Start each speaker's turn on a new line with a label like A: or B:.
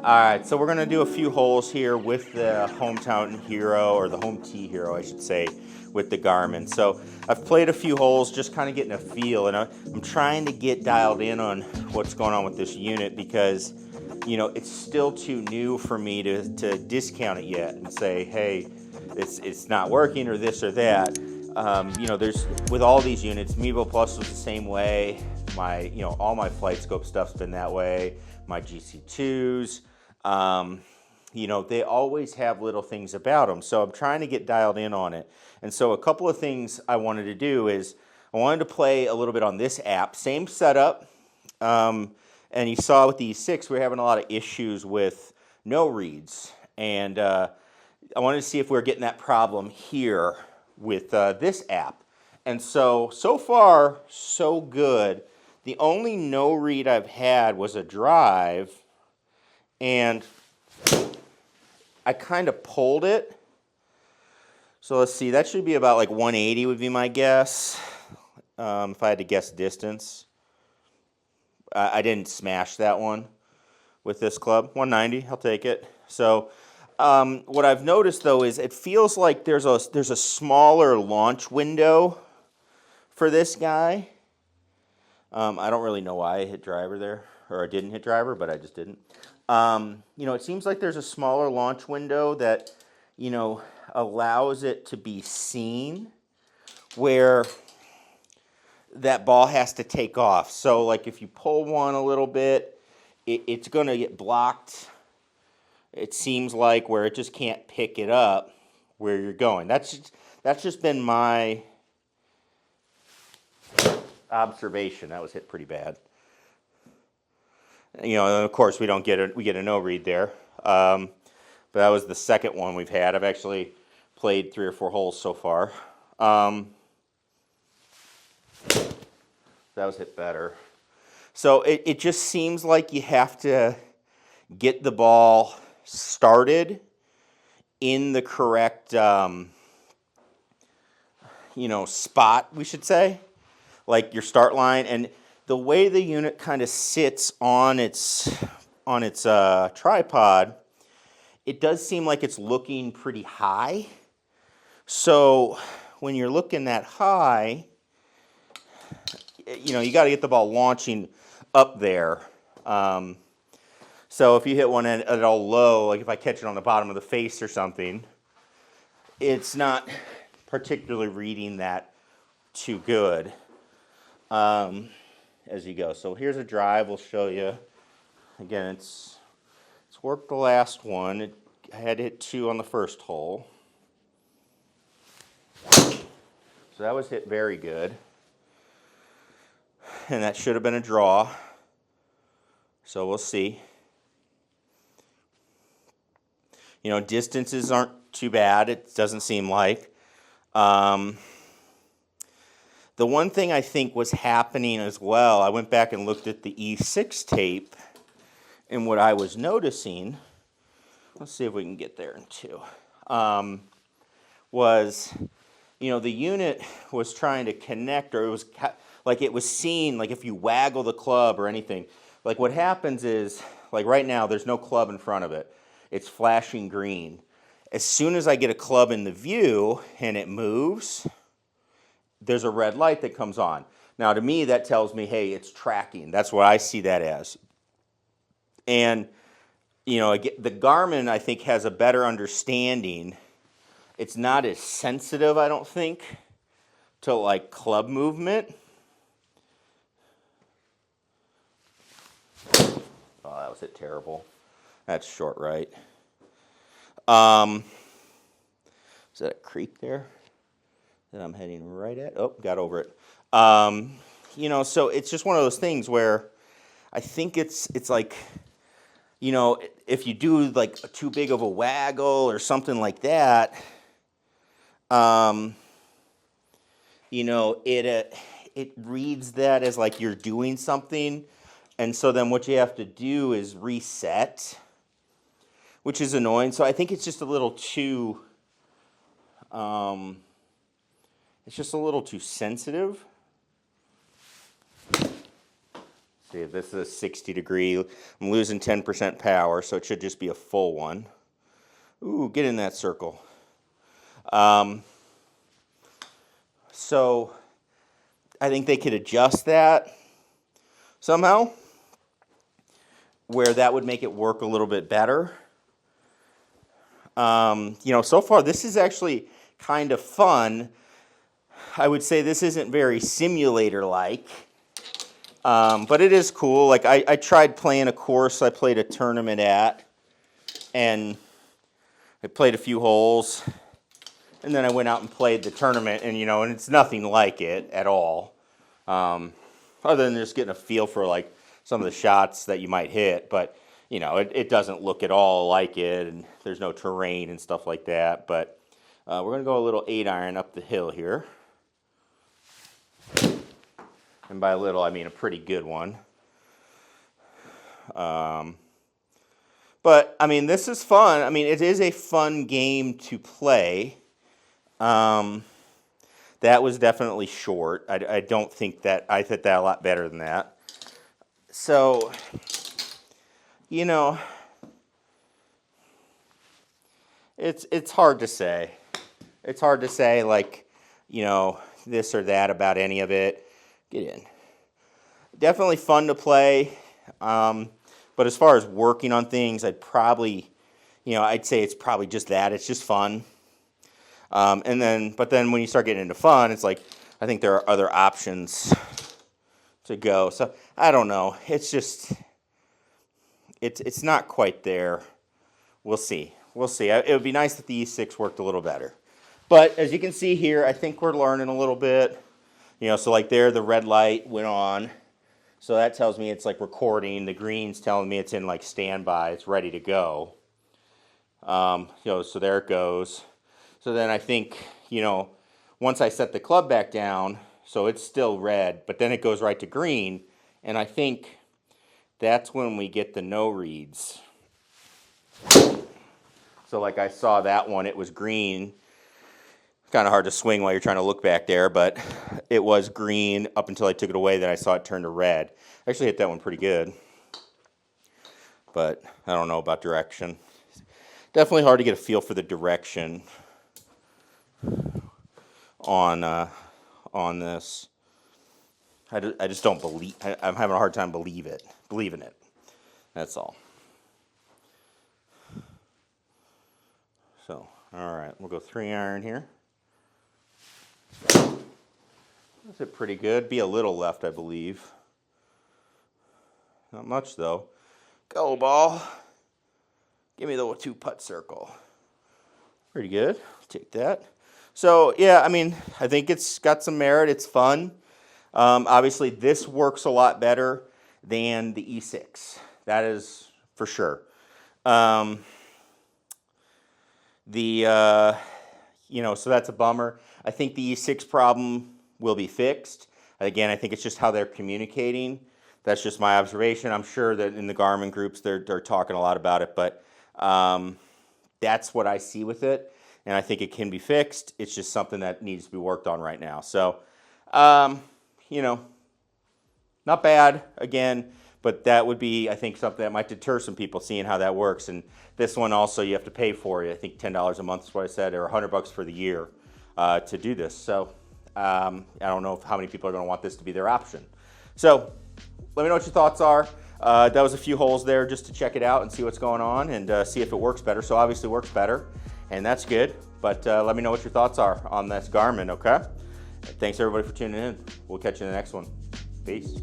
A: Alright, so we're going to do a few holes here with the Hometown Hero, or the Home T Hero, I should say, with the Garmin. So I've played a few holes, just kind of getting a feel, and I'm trying to get dialed in on what's going on with this unit because, you know, it's still too new for me to discount it yet and say, hey, it's not working or this or that. You know, there's, with all these units, Mevo Plus was the same way. All my flight scope stuff's been that way. My GC2s. You know, they always have little things about them. So I'm trying to get dialed in on it. And so a couple of things I wanted to do is I wanted to play a little bit on this app. Same setup. And you saw with the E6, we're having a lot of issues with no reads. And I wanted to see if we're getting that problem here with this app. And so far, so good. The only no read I've had was a drive, and I kind of pulled it. So let's see, that should be about like 180 would be my guess, if I had to guess distance. I didn't smash that one with this club. 190, I'll take it. So what I've noticed though is it feels like there's a smaller launch window for this guy. I don't really know why I hit driver there, or I didn't hit driver, but I just didn't. You know, it seems like there's a smaller launch window that, you know, allows it to be seen where that ball has to take off. So, like, if you pull one a little bit, it's going to get blocked, it seems like, where it just can't pick it up where you're going. That's just been my observation. That was hit pretty bad. You know, of course we get a no read there. But that was the second one we've had. I've actually played 3 or 4 holes so far. That was hit better. So it just seems like you have to get the ball started in the correct you know, spot, we should say. Like your start line, and the way the unit kind of sits on its tripod, it does seem like it's looking pretty high. So when you're looking that high, you know, you got to get the ball launching up there. So if you hit one at all low, like if I catch it on the bottom of the face or something, it's not particularly reading that too good. As you go. So here's a drive we'll show you. Again, it's worked the last one. I had to hit 2 on the first hole. So that was hit very good. And that should have been a draw. So we'll see. You know, distances aren't too bad, it doesn't seem like. The one thing I think was happening as well, I went back and looked at the E6 tape, and what I was noticing, let's see if we can get there in 2, was, you know, the unit was trying to connect, or it was like it was seen, like if you waggle the club or anything, like what happens is, like right now, there's no club in front of it. It's flashing green. As soon as I get a club in the view and it moves, there's a red light that comes on. Now, to me, that tells me, hey, it's tracking. That's what I see that as. And, you know, the Garmin, I think, has a better understanding. It's not as sensitive, I don't think, to, like, club movement. Oh, that was hit terrible. That's short right. Is that a creek there that I'm heading right at? Oh, got over it. You know, so it's just one of those things where I think it's like, you know, if you do like too big of a waggle or something like that, you know, it reads that as like you're doing something, and so then what you have to do is reset, which is annoying. So I think it's just a little too, it's just a little too sensitive. See, this is a 60 degree. I'm losing 10% power, so it should just be a full one. Ooh, get in that circle. So I think they could adjust that somehow, where that would make it work a little bit better. So far this is actually kind of fun. I would say this isn't very simulator-like, but it is cool. Like I tried playing a course I played a tournament at, and I played a few holes, and then I went out and played the tournament, and and it's nothing like it at all, other than just getting a feel for like some of the shots that you might hit. But it doesn't look at all like it, and there's no terrain and stuff like that. But we're going to go a little 8-iron up the hill here. And by little, I mean a pretty good one. But, I mean, this is fun. I mean, it is a fun game to play. That was definitely short. I don't think that, I hit that a lot better than that. So, it's hard to say. It's hard to say, like, this or that about any of it. Get in. Definitely fun to play. But as far as working on things, I'd probably, I'd say it's probably just that. It's just fun. But then when you start getting into fun, it's like, I think there are other options to go. So, I don't know. It's just, it's not quite there. We'll see. We'll see. It would be nice if the E6 worked a little better. But as you can see here, I think we're learning a little bit. So like there, the red light went on. So that tells me it's like recording. The green's telling me it's in like standby. It's ready to go. So there it goes. So then I think, once I set the club back down, so it's still red, but then it goes right to green. And I think that's when we get the no reads. So like I saw that one, it was green. Kind of hard to swing while you're trying to look back there, but it was green up until I took it away. Then I saw it turn to red. I actually hit that one pretty good, but I don't know about direction. Definitely hard to get a feel for the direction on this. I just don't believe. I'm having a hard time believing it. That's all. So, all right, we'll go 3-iron here. That's it pretty good. Be a little left, I believe. Not much, though. Go, ball. Give me the 2-putt circle. Pretty good. Take that. So, yeah, I mean, I think it's got some merit. It's fun. Obviously, this works a lot better than the E6. That is for sure. So that's a bummer. I think the E6 problem will be fixed. Again, I think it's just how they're communicating. That's just my observation. I'm sure that in the Garmin groups, they're talking a lot about it, but that's what I see with it, and I think it can be fixed. It's just something that needs to be worked on right now. So, not bad, again, but that would be, I think, something that might deter some people seeing how that works. And this one also you have to pay for it. I think $10 a month is what I said, or $100 for the year to do this. So I don't know how many people are going to want this to be their option. So let me know what your thoughts are. That was a few holes there just to check it out and see what's going on and see if it works better. So obviously it works better, and that's good. But let me know what your thoughts are on this Garmin, okay? Thanks everybody for tuning in. We'll catch you in the next one. Peace.